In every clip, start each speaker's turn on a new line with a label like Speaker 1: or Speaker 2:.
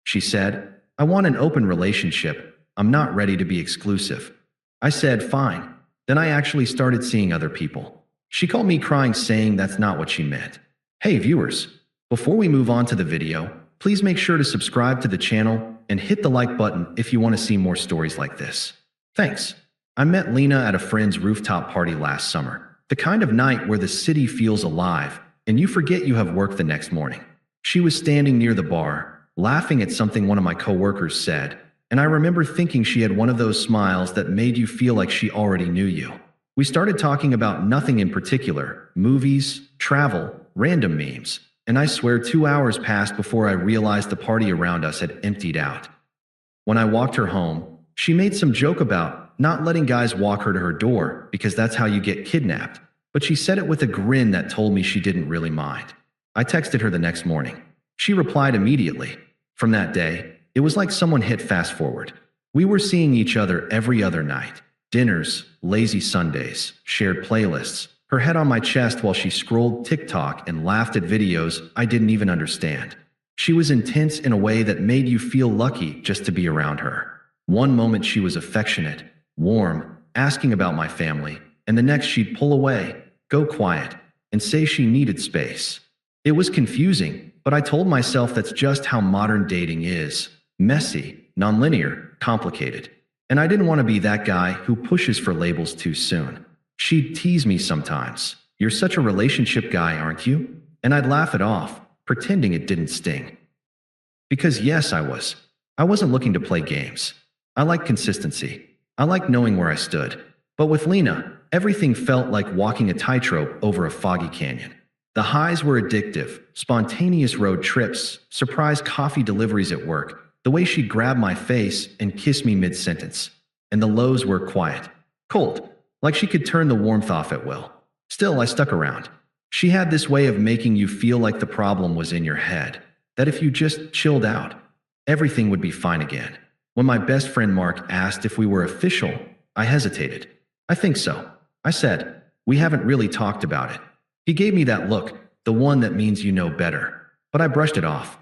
Speaker 1: She said, "I want an open relationship. I'm not ready to be exclusive." I said, "Fine." Then I actually started seeing other people. She called me crying, saying that's not what she meant. Hey viewers, before we move on to the video, please make sure to subscribe to the channel and hit the like button if you want to see more stories like this. Thanks. I met Lena at a friend's rooftop party last summer, the kind of night where the city feels alive and you forget you have work the next morning. She was standing near the bar, laughing at something one of my coworkers said, and I remember thinking she had one of those smiles that made you feel like she already knew you. We started talking about nothing in particular, movies, travel, random memes, and I swear 2 hours passed before I realized the party around us had emptied out. When I walked her home, she made some joke about not letting guys walk her to her door because that's how you get kidnapped, but she said it with a grin that told me she didn't really mind. I texted her the next morning. She replied immediately. From that day, it was like someone hit fast forward. We were seeing each other every other night. Dinners, lazy Sundays, shared playlists, her head on my chest while she scrolled TikTok and laughed at videos I didn't even understand. She was intense in a way that made you feel lucky just to be around her. One moment she was affectionate, warm, asking about my family, and the next she'd pull away, go quiet, and say she needed space. It was confusing, but I told myself that's just how modern dating is. Messy, nonlinear, complicated. And I didn't want to be that guy who pushes for labels too soon. She'd tease me sometimes. "You're such a relationship guy, aren't you?" And I'd laugh it off, pretending it didn't sting. Because yes, I was. I wasn't looking to play games. I like consistency. I like knowing where I stood. But with Lena, everything felt like walking a tightrope over a foggy canyon. The highs were addictive, spontaneous road trips, surprise coffee deliveries at work, the way she'd grab my face and kiss me mid-sentence. And the lows were quiet, cold, like she could turn the warmth off at will. Still, I stuck around. She had this way of making you feel like the problem was in your head, that if you just chilled out, everything would be fine again. When my best friend Mark asked if we were official, I hesitated. "I think so," I said. "We haven't really talked about it." He gave me that look, the one that means you know better, but I brushed it off.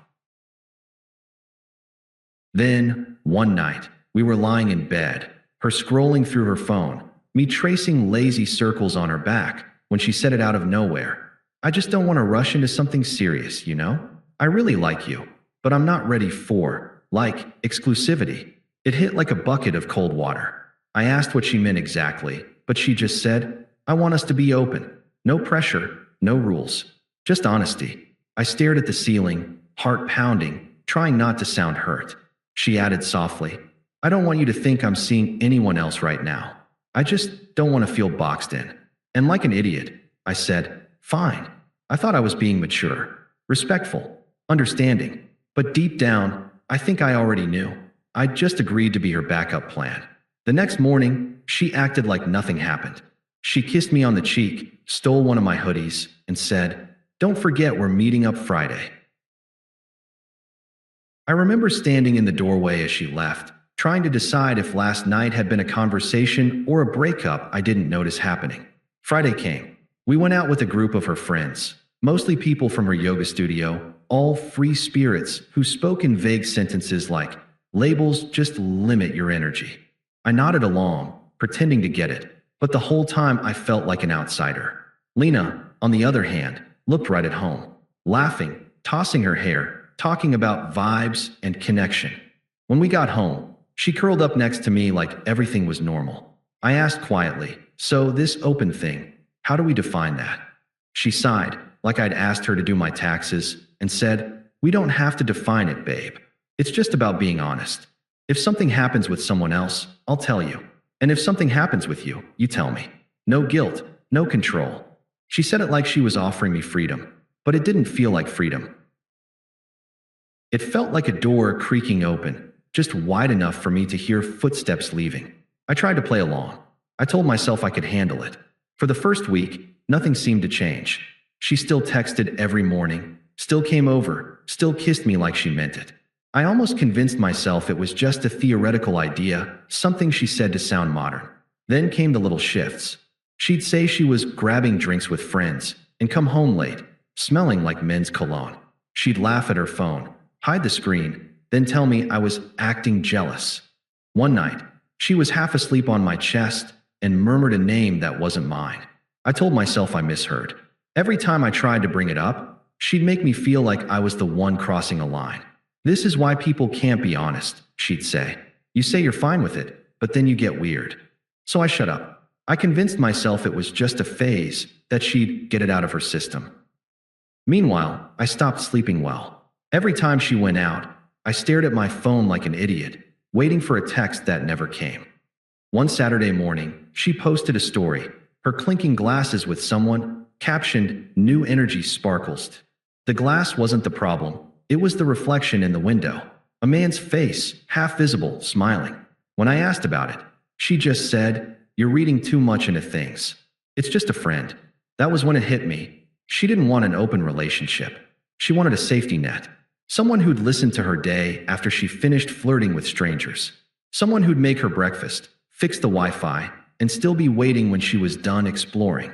Speaker 1: Then, one night, we were lying in bed, her scrolling through her phone, me tracing lazy circles on her back, when she said it out of nowhere. "I just don't want to rush into something serious, you know? I really like you, but I'm not ready for, exclusivity." It hit like a bucket of cold water. I asked what she meant exactly, but she just said, "I want us to be open. No pressure, no rules. Just honesty." I stared at the ceiling, heart pounding, trying not to sound hurt. She added softly, "I don't want you to think I'm seeing anyone else right now. I just don't want to feel boxed in." And like an idiot, I said, "Fine." I thought I was being mature, respectful, understanding. But deep down, I think I already knew. I'd just agreed to be her backup plan. The next morning, she acted like nothing happened. She kissed me on the cheek, stole one of my hoodies, and said, "Don't forget we're meeting up Friday." I remember standing in the doorway as she left, trying to decide if last night had been a conversation or a breakup I didn't notice happening. Friday came. We went out with a group of her friends, mostly people from her yoga studio, all free spirits who spoke in vague sentences like, "Labels just limit your energy." I nodded along, pretending to get it, but the whole time I felt like an outsider. Lena, on the other hand, looked right at home, laughing, tossing her hair, talking about vibes and connection. When we got home, she curled up next to me like everything was normal. I asked quietly, "So this open thing, how do we define that?" She sighed, like I'd asked her to do my taxes, and said, "We don't have to define it, babe. It's just about being honest. If something happens with someone else, I'll tell you. And if something happens with you, you tell me. No guilt, no control." She said it like she was offering me freedom, but it didn't feel like freedom. It felt like a door creaking open, just wide enough for me to hear footsteps leaving. I tried to play along. I told myself I could handle it. For the first week, nothing seemed to change. She still texted every morning, still came over, still kissed me like she meant it. I almost convinced myself it was just a theoretical idea, something she said to sound modern. Then came the little shifts. She'd say she was grabbing drinks with friends and come home late, smelling like men's cologne. She'd laugh at her phone, hide the screen, then tell me I was acting jealous. One night, she was half asleep on my chest and murmured a name that wasn't mine. I told myself I misheard. Every time I tried to bring it up, she'd make me feel like I was the one crossing a line. "This is why people can't be honest," she'd say. "You say you're fine with it, but then you get weird." So I shut up. I convinced myself it was just a phase, that she'd get it out of her system. Meanwhile, I stopped sleeping well. Every time she went out, I stared at my phone like an idiot, waiting for a text that never came. One Saturday morning, she posted a story, her clinking glasses with someone, captioned, "New energy sparkles." The glass wasn't the problem, it was the reflection in the window. A man's face, half visible, smiling. When I asked about it, she just said, "You're reading too much into things. It's just a friend." That was when it hit me. She didn't want an open relationship. She wanted a safety net. Someone who'd listen to her day after she finished flirting with strangers. Someone who'd make her breakfast, fix the Wi-Fi, and still be waiting when she was done exploring.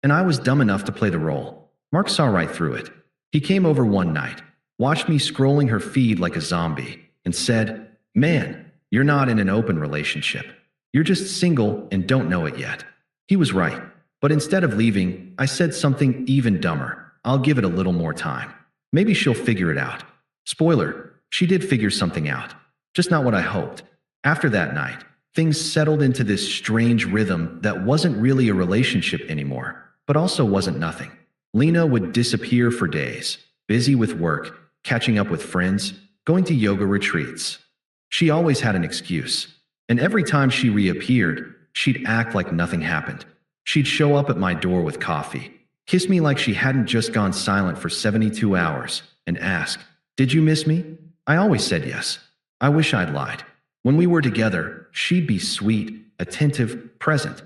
Speaker 1: And I was dumb enough to play the role. Mark saw right through it. He came over one night, watched me scrolling her feed like a zombie, and said, "Man, you're not in an open relationship. You're just single and don't know it yet." He was right. But instead of leaving, I said something even dumber. "I'll give it a little more time. Maybe she'll figure it out." Spoiler, she did figure something out. Just not what I hoped. After that night, things settled into this strange rhythm that wasn't really a relationship anymore, but also wasn't nothing. Lena would disappear for days, busy with work, catching up with friends, going to yoga retreats. She always had an excuse, and every time she reappeared, she'd act like nothing happened. She'd show up at my door with coffee, kiss me like she hadn't just gone silent for 72 hours, and ask, "Did you miss me?" I always said yes. I wish I'd lied. When we were together, she'd be sweet, attentive, present.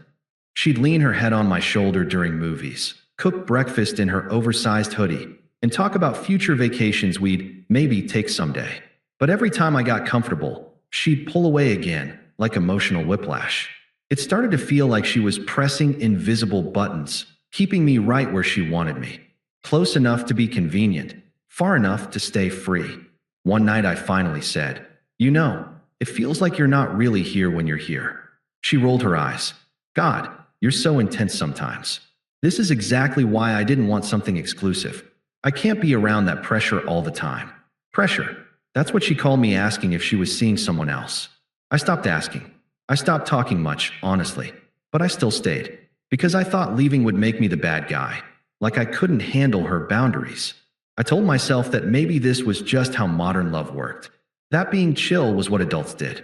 Speaker 1: She'd lean her head on my shoulder during movies, cook breakfast in her oversized hoodie, and talk about future vacations we'd maybe take someday. But every time I got comfortable, she'd pull away again, like emotional whiplash. It started to feel like she was pressing invisible buttons, keeping me right where she wanted me. Close enough to be convenient, far enough to stay free. One night I finally said, "You know, it feels like you're not really here when you're here." She rolled her eyes. "God, you're so intense sometimes." This is exactly why I didn't want something exclusive. I can't be around that pressure all the time. Pressure. That's what she called me asking if she was seeing someone else. I stopped asking. I stopped talking much, honestly, but I still stayed, because I thought leaving would make me the bad guy, like I couldn't handle her boundaries. I told myself that maybe this was just how modern love worked, that being chill was what adults did.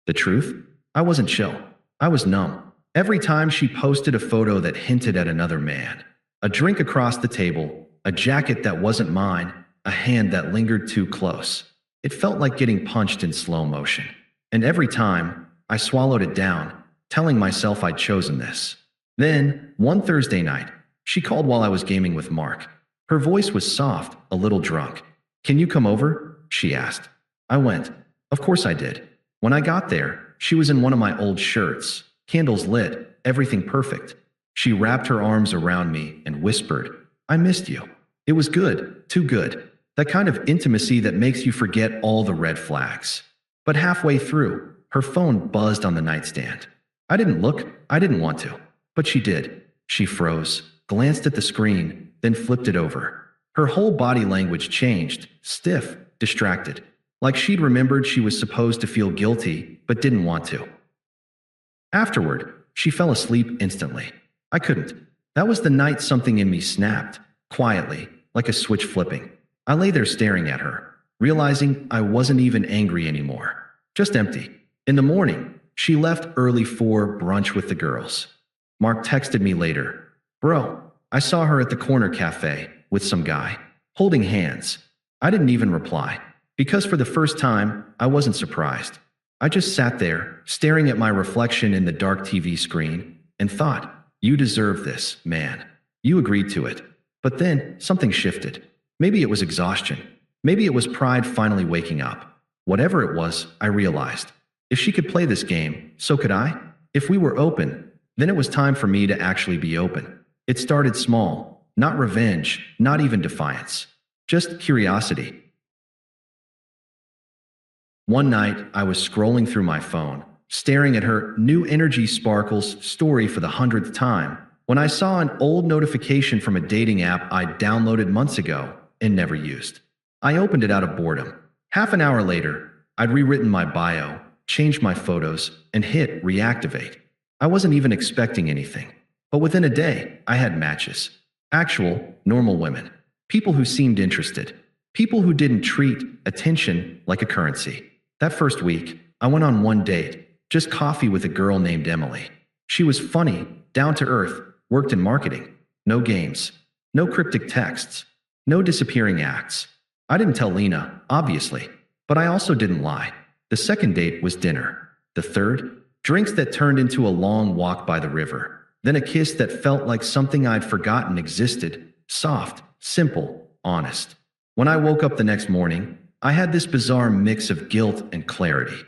Speaker 1: The truth? I wasn't chill. I was numb. Every time she posted a photo that hinted at another man, a drink across the table, a jacket that wasn't mine, a hand that lingered too close, it felt like getting punched in slow motion. And every time, I swallowed it down, telling myself I'd chosen this. Then, one Thursday night, she called while I was gaming with Mark. Her voice was soft, a little drunk. "Can you come over?" she asked. I went. Of course I did. When I got there, she was in one of my old shirts, candles lit, everything perfect. She wrapped her arms around me and whispered, "I missed you." It was good, too good. That kind of intimacy that makes you forget all the red flags. But halfway through, her phone buzzed on the nightstand. I didn't look, I didn't want to, but she did. She froze, glanced at the screen, then flipped it over. Her whole body language changed, stiff, distracted, like she'd remembered she was supposed to feel guilty, but didn't want to. Afterward, she fell asleep instantly. I couldn't. That was the night something in me snapped, quietly, like a switch flipping. I lay there staring at her, realizing I wasn't even angry anymore, just empty. In the morning, she left early for brunch with the girls. Mark texted me later, "Bro, I saw her at the corner cafe with some guy, holding hands." I didn't even reply, because for the first time, I wasn't surprised. I just sat there, staring at my reflection in the dark TV screen, and thought, "You deserve this, man. You agreed to it." But then, something shifted. Maybe it was exhaustion. Maybe it was pride finally waking up. Whatever it was, I realized. If she could play this game, so could I. If we were open, then it was time for me to actually be open. It started small, not revenge, not even defiance. Just curiosity. One night, I was scrolling through my phone, staring at her New Energy Sparkles story for the 100th time, when I saw an old notification from a dating app I'd downloaded months ago and never used. I opened it out of boredom. Half an hour later, I'd rewritten my bio, changed my photos, and hit reactivate. I wasn't even expecting anything. But within a day, I had matches. Actual, normal women. People who seemed interested. People who didn't treat attention like a currency. That first week, I went on one date, just coffee with a girl named Emily. She was funny, down to earth, worked in marketing. No games. No cryptic texts. No disappearing acts. I didn't tell Lena, obviously, but I also didn't lie. The second date was dinner. The third, drinks that turned into a long walk by the river. Then a kiss that felt like something I'd forgotten existed. Soft, simple, honest. When I woke up the next morning, I had this bizarre mix of guilt and clarity.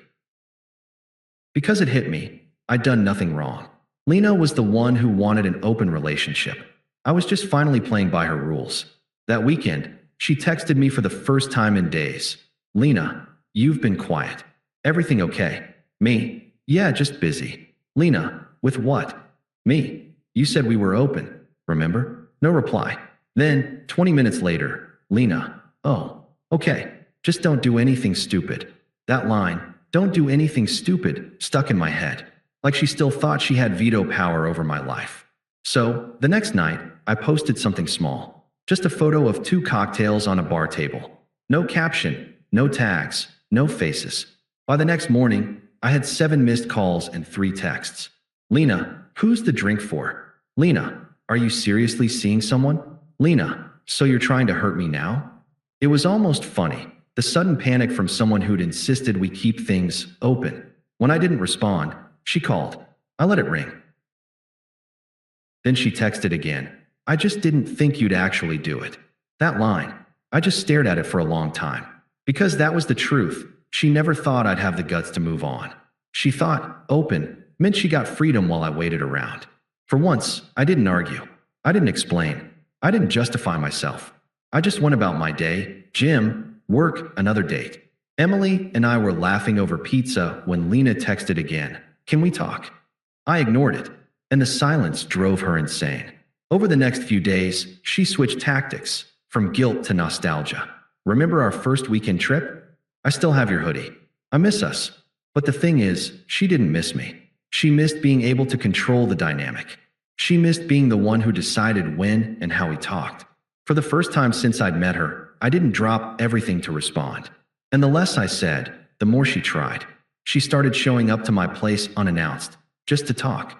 Speaker 1: Because it hit me, I'd done nothing wrong. Lena was the one who wanted an open relationship. I was just finally playing by her rules. That weekend, she texted me for the first time in days. Lena, you've been quiet. Everything okay? Me? Yeah, just busy. Lena, with what? Me? You said we were open, remember? No reply. Then, 20 minutes later, Lena, oh, okay, just don't do anything stupid. That line, don't do anything stupid, stuck in my head. Like she still thought she had veto power over my life. So, the next night, I posted something small. Just a photo of 2 cocktails on a bar table. No caption, no tags, no faces. By the next morning, I had 7 missed calls and 3 texts. Lena, who's the drink for? Lena, are you seriously seeing someone? Lena, so you're trying to hurt me now? It was almost funny, the sudden panic from someone who'd insisted we keep things open. When I didn't respond, she called. I let it ring. Then she texted again. I just didn't think you'd actually do it. That line, I just stared at it for a long time. Because that was the truth. She never thought I'd have the guts to move on. She thought open meant she got freedom while I waited around. For once, I didn't argue. I didn't explain. I didn't justify myself. I just went about my day, gym, work, another date. Emily and I were laughing over pizza when Lena texted again. Can we talk? I ignored it, and the silence drove her insane. Over the next few days, she switched tactics, from guilt to nostalgia. Remember our first weekend trip? I still have your hoodie. I miss us. But the thing is, she didn't miss me. She missed being able to control the dynamic. She missed being the one who decided when and how we talked. For the first time since I'd met her, I didn't drop everything to respond. And the less I said, the more she tried. She started showing up to my place unannounced, just to talk.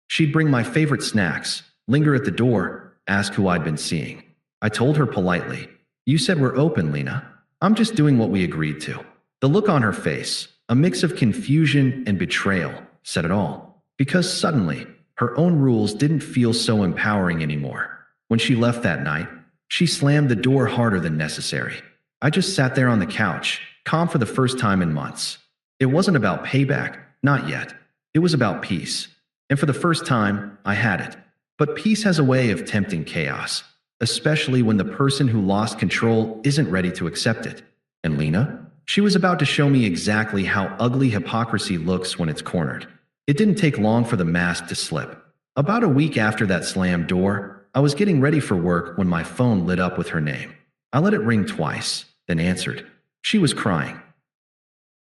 Speaker 1: She'd bring my favorite snacks, linger at the door, ask who I'd been seeing. I told her politely, "You said we're open, Lena. I'm just doing what we agreed to." The look on her face, a mix of confusion and betrayal, said it all. Because suddenly, her own rules didn't feel so empowering anymore. When she left that night, she slammed the door harder than necessary. I just sat there on the couch, calm for the first time in months. It wasn't about payback, not yet. It was about peace. And for the first time, I had it. But peace has a way of tempting chaos, especially when the person who lost control isn't ready to accept it. And Lena? She was about to show me exactly how ugly hypocrisy looks when it's cornered. It didn't take long for the mask to slip. About a week after that slammed door, I was getting ready for work when my phone lit up with her name. I let it ring twice, then answered. She was crying.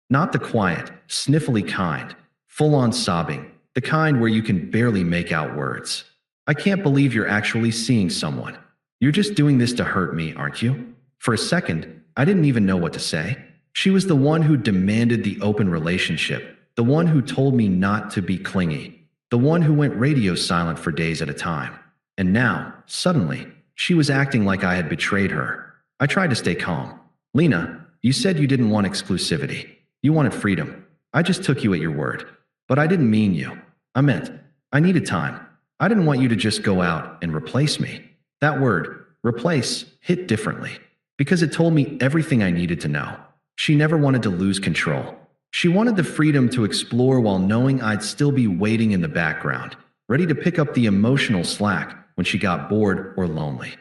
Speaker 1: Not the quiet, sniffly kind, full-on sobbing, the kind where you can barely make out words. I can't believe you're actually seeing someone. You're just doing this to hurt me, aren't you? For a second, I didn't even know what to say. She was the one who demanded the open relationship, the one who told me not to be clingy, the one who went radio silent for days at a time. And now, suddenly, she was acting like I had betrayed her. I tried to stay calm. Lena, you said you didn't want exclusivity. You wanted freedom. I just took you at your word. But I didn't mean you. I meant, I needed time. I didn't want you to just go out and replace me. That word, replace, hit differently. Because it told me everything I needed to know. She never wanted to lose control. She wanted the freedom to explore while knowing I'd still be waiting in the background, ready to pick up the emotional slack when she got bored or lonely.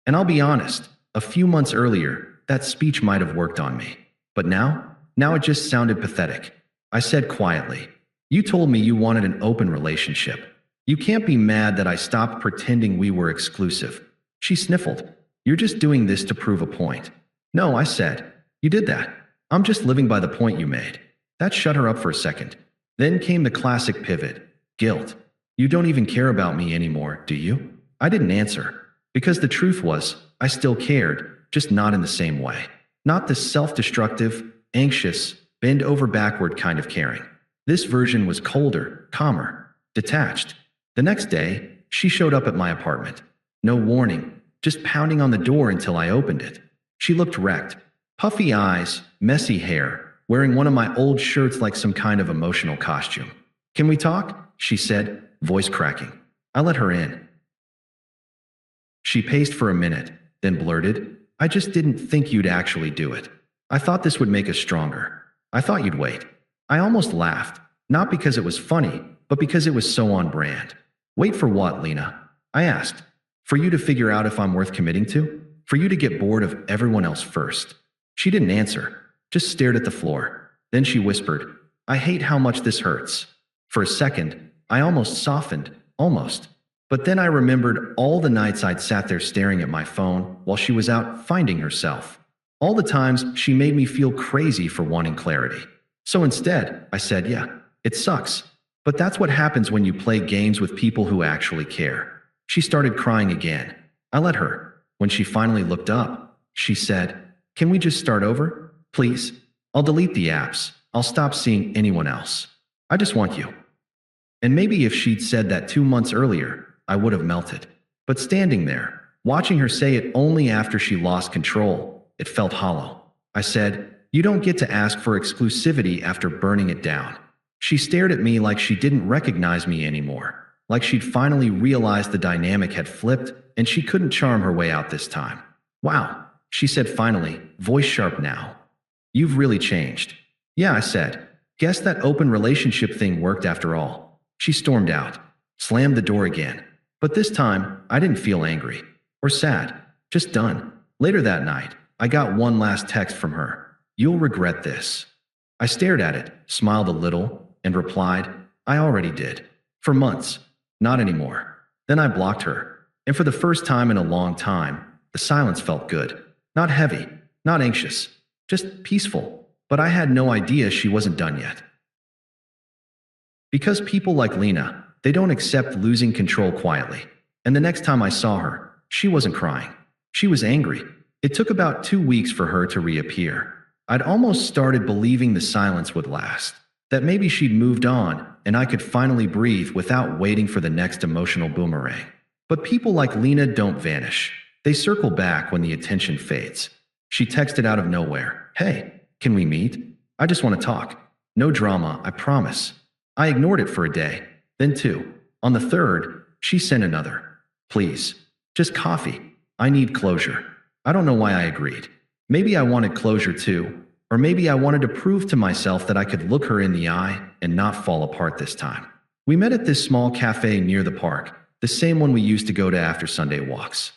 Speaker 1: And I'll be honest, a few months earlier, that speech might have worked on me. But now it just sounded pathetic. I said quietly, "You told me you wanted an open relationship. You can't be mad that I stopped pretending we were exclusive." She sniffled. "You're just doing this to prove a point." "No," I said. "You did that. I'm just living by the point you made." That shut her up for a second. Then came the classic pivot. Guilt. "You don't even care about me anymore, do you?" I didn't answer. Because the truth was, I still cared, just not in the same way. Not the self-destructive, anxious, bend over backward kind of caring. This version was colder, calmer, detached. The next day, she showed up at my apartment. No warning, just pounding on the door until I opened it. She looked wrecked. Puffy eyes, messy hair, wearing one of my old shirts like some kind of emotional costume. "Can we talk?" she said, voice cracking. I let her in. She paced for a minute, then blurted, "I just didn't think you'd actually do it. I thought this would make us stronger. I thought you'd wait." I almost laughed, not because it was funny, but because it was so on brand. "Wait for what, Lena?" I asked. "For you to figure out if I'm worth committing to? For you to get bored of everyone else first?" She didn't answer, just stared at the floor. Then she whispered, "I hate how much this hurts." For a second, I almost softened, almost. But then I remembered all the nights I'd sat there staring at my phone while she was out finding herself. All the times she made me feel crazy for wanting clarity. So instead, I said, "Yeah, it sucks. But that's what happens when you play games with people who actually care." She started crying again. I let her. When she finally looked up, she said, "Can we just start over? Please? I'll delete the apps. I'll stop seeing anyone else. I just want you." And maybe if she'd said that 2 months earlier, I would have melted. But standing there, watching her say it only after she lost control, it felt hollow. I said, "You don't get to ask for exclusivity after burning it down." She stared at me like she didn't recognize me anymore, like she'd finally realized the dynamic had flipped and she couldn't charm her way out this time. "Wow," she said finally, voice sharp now. "You've really changed." "Yeah," I said. "Guess that open relationship thing worked after all." She stormed out, slammed the door again. But this time, I didn't feel angry or sad, just done. Later that night, I got one last text from her. "You'll regret this." I stared at it, smiled a little, and replied, "I already did. For months. Not anymore." Then I blocked her. And for the first time in a long time, the silence felt good. Not heavy, not anxious, just peaceful. But I had no idea she wasn't done yet. Because people like Lena, they don't accept losing control quietly. And the next time I saw her, she wasn't crying. She was angry. It took about 2 weeks for her to reappear. I'd almost started believing the silence would last, that maybe she'd moved on and I could finally breathe without waiting for the next emotional boomerang. But people like Lena don't vanish. They circle back when the attention fades. She texted out of nowhere, "Hey, can we meet? I just want to talk. No drama, I promise." I ignored it for a day, then 2. On the 3rd, she sent another. "Please, just coffee. I need closure." I don't know why I agreed. Maybe I wanted closure too, or maybe I wanted to prove to myself that I could look her in the eye and not fall apart this time. We met at this small cafe near the park, the same one we used to go to after Sunday walks.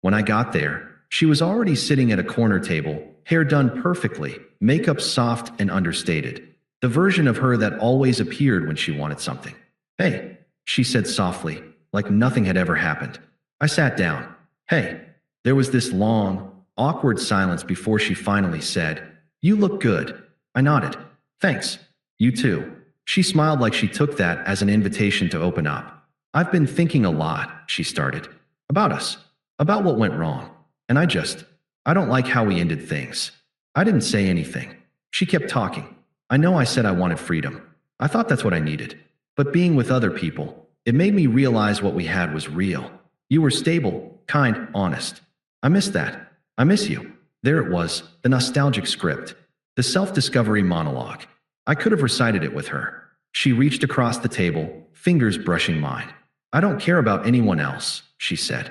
Speaker 1: When I got there, she was already sitting at a corner table, hair done perfectly, makeup soft and understated. The version of her that always appeared when she wanted something. "Hey," she said softly, like nothing had ever happened. I sat down. "Hey." There was this long, awkward silence before she finally said, "You look good." I nodded. "Thanks. You too." She smiled like she took that as an invitation to open up. "I've been thinking a lot," she started. "About us. About what went wrong. And I don't like how we ended things." I didn't say anything. She kept talking. "I know I said I wanted freedom. I thought that's what I needed. But being with other people, it made me realize what we had was real. You were stable, kind, honest. I miss that. I miss you." There it was, the nostalgic script. The self-discovery monologue. I could have recited it with her. She reached across the table, fingers brushing mine. "I don't care about anyone else," she said.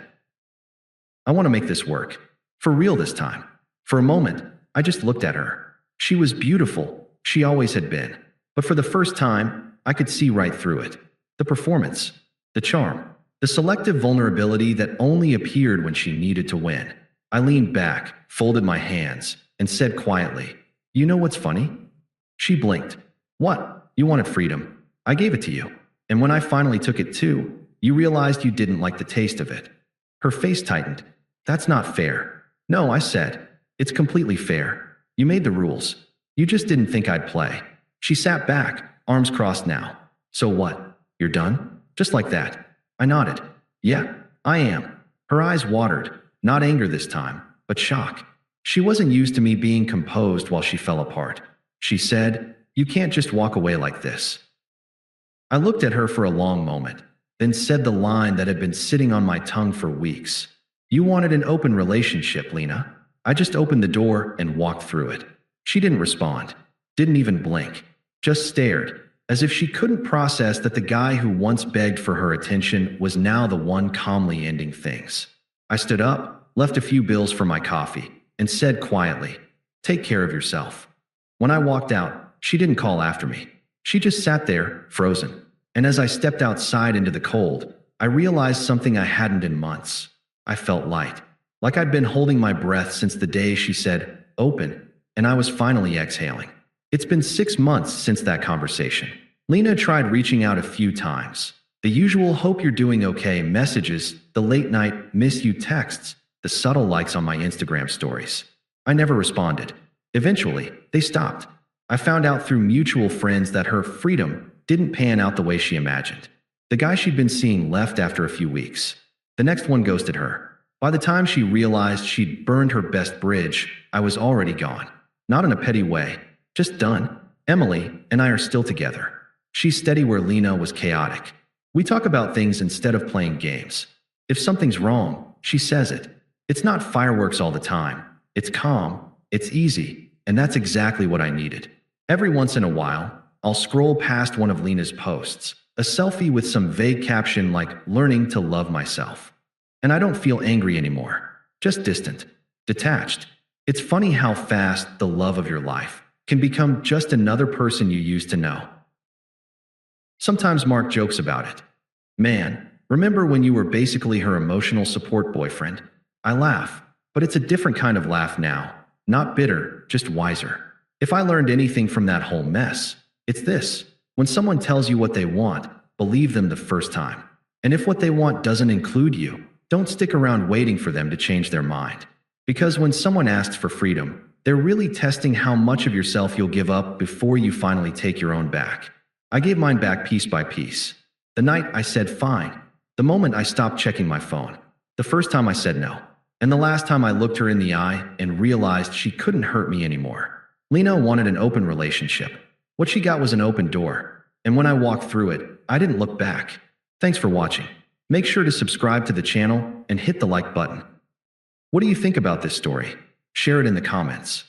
Speaker 1: "I want to make this work. For real this time." For a moment, I just looked at her. She was beautiful. She always had been. But for the first time, I could see right through it. The performance. The charm. The selective vulnerability that only appeared when she needed to win. I leaned back, folded my hands, and said quietly, "You know what's funny?" She blinked. "What? You wanted freedom. I gave it to you. And when I finally took it too, you realized you didn't like the taste of it." Her face tightened. "That's not fair." "No," I said. "It's completely fair. You made the rules. You just didn't think I'd play." She sat back, arms crossed now. "So what? You're done?" Just like that. I nodded. "Yeah, I am." Her eyes watered, not anger this time, but shock. She wasn't used to me being composed while she fell apart. She said, "You can't just walk away like this." I looked at her for a long moment, then said the line that had been sitting on my tongue for weeks. "You wanted an open relationship, Lena." I just opened the door and walked through it. She didn't respond, didn't even blink, just stared, as if she couldn't process that the guy who once begged for her attention was now the one calmly ending things. I stood up, left a few bills for my coffee, and said quietly, "Take care of yourself." When I walked out, she didn't call after me. She just sat there, frozen. And as I stepped outside into the cold, I realized something I hadn't in months. I felt light, like I'd been holding my breath since the day she said, "Open," and I was finally exhaling. It's been 6 months since that conversation. Lena tried reaching out a few times. The usual "hope you're doing okay" messages, the late night "miss you" texts, the subtle likes on my Instagram stories. I never responded. Eventually, they stopped. I found out through mutual friends that her freedom didn't pan out the way she imagined. The guy she'd been seeing left after a few weeks. The next one ghosted her. By the time she realized she'd burned her best bridge, I was already gone. Not in a petty way, just done. Emily and I are still together. She's steady where Lena was chaotic. We talk about things instead of playing games. If something's wrong, she says it. It's not fireworks all the time. It's calm, it's easy, and that's exactly what I needed. Every once in a while, I'll scroll past one of Lena's posts, a selfie with some vague caption like "learning to love myself." And I don't feel angry anymore, just distant, detached. It's funny how fast the love of your life can become just another person you used to know. Sometimes Mark jokes about it. "Man, remember when you were basically her emotional support boyfriend?" I laugh, but it's a different kind of laugh now. Not bitter, just wiser. If I learned anything from that whole mess, it's this. When someone tells you what they want, believe them the first time. And if what they want doesn't include you, don't stick around waiting for them to change their mind. Because when someone asks for freedom, they're really testing how much of yourself you'll give up before you finally take your own back. I gave mine back piece by piece. The night I said fine. The moment I stopped checking my phone. The first time I said no. And the last time I looked her in the eye and realized she couldn't hurt me anymore. Lena wanted an open relationship. What she got was an open door. And when I walked through it, I didn't look back. Thanks for watching. Make sure to subscribe to the channel and hit the like button. What do you think about this story? Share it in the comments.